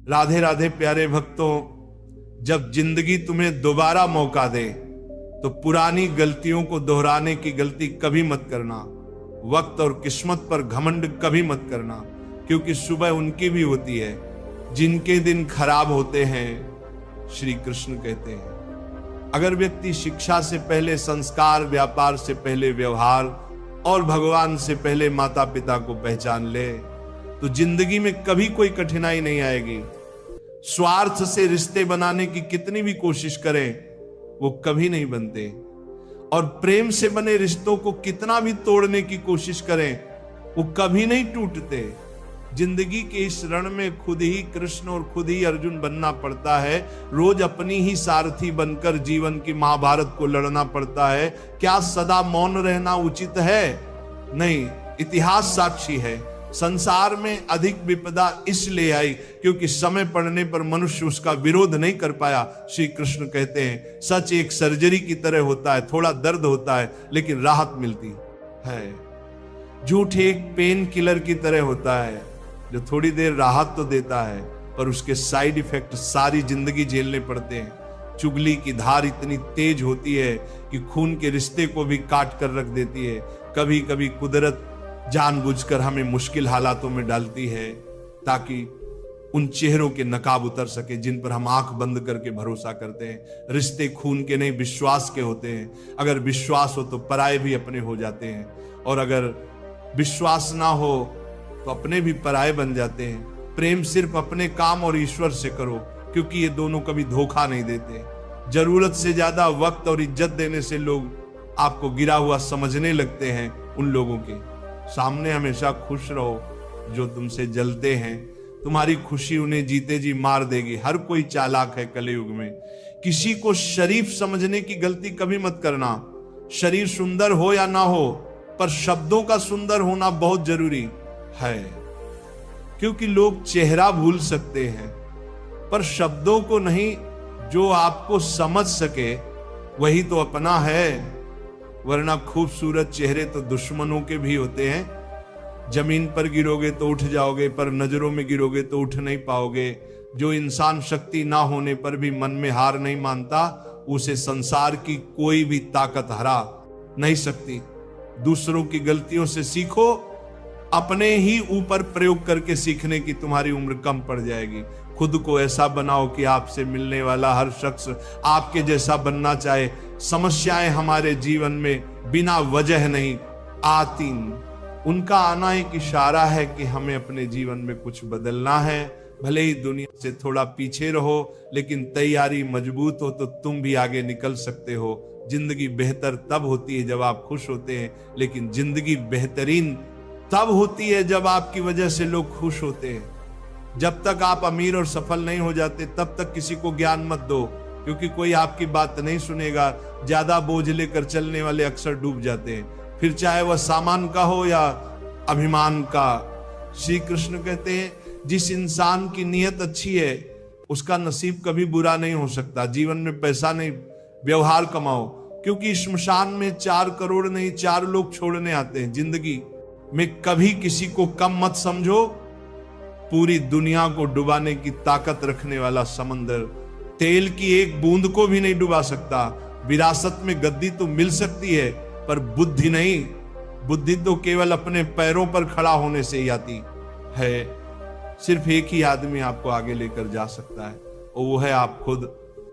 राधे राधे प्यारे भक्तों, जब जिंदगी तुम्हें दोबारा मौका दे तो पुरानी गलतियों को दोहराने की गलती कभी मत करना। वक्त और किस्मत पर घमंड कभी मत करना, क्योंकि सुबह उनकी भी होती है जिनके दिन खराब होते हैं। श्री कृष्ण कहते हैं, अगर व्यक्ति शिक्षा से पहले संस्कार, व्यापार से पहले व्यवहार और भगवान से पहले माता पिता को पहचान ले तो जिंदगी में कभी कोई कठिनाई नहीं आएगी। स्वार्थ से रिश्ते बनाने की कितनी भी कोशिश करें वो कभी नहीं बनते, और प्रेम से बने रिश्तों को कितना भी तोड़ने की कोशिश करें वो कभी नहीं टूटते। जिंदगी के इस रण में खुद ही कृष्ण और खुद ही अर्जुन बनना पड़ता है। रोज अपनी ही सारथी बनकर जीवन की महाभारत को लड़ना पड़ता है। क्या सदा मौन रहना उचित है? नहीं, इतिहास साक्षी है। संसार में अधिक विपदा इसलिए आई क्योंकि समय पड़ने पर मनुष्य उसका विरोध नहीं कर पाया। श्री कृष्ण कहते हैं, सच एक सर्जरी की तरह होता है, थोड़ा दर्द होता है लेकिन राहत मिलती है। झूठ एक पेन किलर की तरह होता है जो थोड़ी देर राहत तो देता है पर उसके साइड इफेक्ट सारी जिंदगी झेलने पड़ते हैं। चुगली की धार इतनी तेज होती है कि खून के रिश्ते को भी काट कर रख देती है। कभी कभी कुदरत जानबूझकर हमें मुश्किल हालातों में डालती है ताकि उन चेहरों के नकाब उतर सके जिन पर हम आंख बंद करके भरोसा करते हैं। रिश्ते खून के नहीं विश्वास के होते हैं। अगर विश्वास हो तो पराये भी अपने हो जाते हैं, और अगर विश्वास ना हो तो अपने भी पराये बन जाते हैं। प्रेम सिर्फ अपने काम और ईश्वर से करो, क्योंकि ये दोनों कभी धोखा नहीं देते। जरूरत से ज्यादा वक्त और इज्जत देने से लोग आपको गिरा हुआ समझने लगते हैं। उन लोगों के सामने हमेशा खुश रहो जो तुमसे जलते हैं। तुम्हारी खुशी उन्हें जीते जी मार देगी। हर कोई चालाक है कलयुग में। किसी को शरीफ समझने की गलती कभी मत करना। शरीर सुंदर हो या ना हो, पर शब्दों का सुंदर होना बहुत जरूरी है, क्योंकि लोग चेहरा भूल सकते हैं पर शब्दों को नहीं। जो आपको समझ सके वही तो अपना है, वरना खूबसूरत चेहरे तो दुश्मनों के भी होते हैं। जमीन पर गिरोगे तो उठ जाओगे, पर नजरों में गिरोगे तो उठ नहीं पाओगे। जो इंसान शक्ति ना होने पर भी मन में हार नहीं मानता, उसे संसार की कोई भी ताकत हरा नहीं सकती। दूसरों की गलतियों से सीखो, अपने ही ऊपर प्रयोग करके सीखने की तुम्हारी उम्र कम पड़ जाएगी। खुद को ऐसा बनाओ कि आपसे मिलने वाला हर शख्स आपके जैसा बनना चाहे। समस्याएं हमारे जीवन में बिना वजह नहीं आती, उनका आना एक इशारा है कि हमें अपने जीवन में कुछ बदलना है। भले ही दुनिया से थोड़ा पीछे रहो, लेकिन तैयारी मजबूत हो तो तुम भी आगे निकल सकते हो। जिंदगी बेहतर तब होती है जब आप खुश होते हैं, लेकिन जिंदगी बेहतरीन तब होती है जब आपकी वजह से लोग खुश होते हैं। जब तक आप अमीर और सफल नहीं हो जाते तब तक किसी को ज्ञान मत दो, क्योंकि कोई आपकी बात नहीं सुनेगा। ज्यादा बोझ लेकर चलने वाले अक्सर डूब जाते हैं, फिर चाहे वह सामान का हो या अभिमान का। श्री कृष्ण कहते हैं, जिस इंसान की नीयत अच्छी है उसका नसीब कभी बुरा नहीं हो सकता। जीवन में पैसा नहीं, व्यवहार कमाओ, क्योंकि श्मशान में 4 करोड़ नहीं 4 लोग छोड़ने आते हैं। जिंदगी में कभी किसी को कम मत समझो। पूरी दुनिया को डुबाने की ताकत रखने वाला समंदर तेल की एक बूंद को भी नहीं डुबा सकता। विरासत में गद्दी तो मिल सकती है पर बुद्धि नहीं। बुद्धि तो केवल अपने पैरों पर खड़ा होने से ही आती है। सिर्फ एक ही आदमी आपको आगे लेकर जा सकता है, और वो है आप खुद।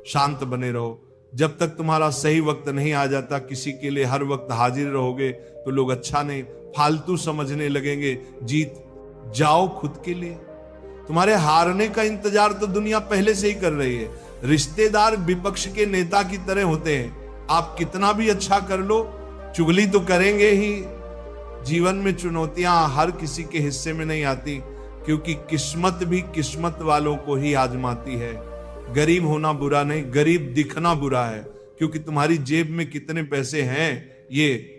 शांत बने रहो। जब तक तुम्हारा सही वक्त नहीं आ जाता, किसी के लिए हर वक्त हाजिर रहोगे तो लोग अच्छा नहीं, फालतू समझने लगेंगे। जीत जाओ खुद के लिए। तुम्हारे हारने का इंतजार तो दुनिया पहले से ही कर रही है। रिश्तेदार विपक्ष के नेता की तरह होते हैं। आप कितना भी अच्छा कर लो, चुगली तो करेंगे ही। जीवन में चुनौतियां हर किसी के हिस्से में नहीं आती, क्योंकि किस्मत भी किस्मत वालों को ही आजमाती है। गरीब होना बुरा नहीं, गरीब दिखना बुरा है, क्योंकि तुम्हारी जेब में कितने पैसे हैं ये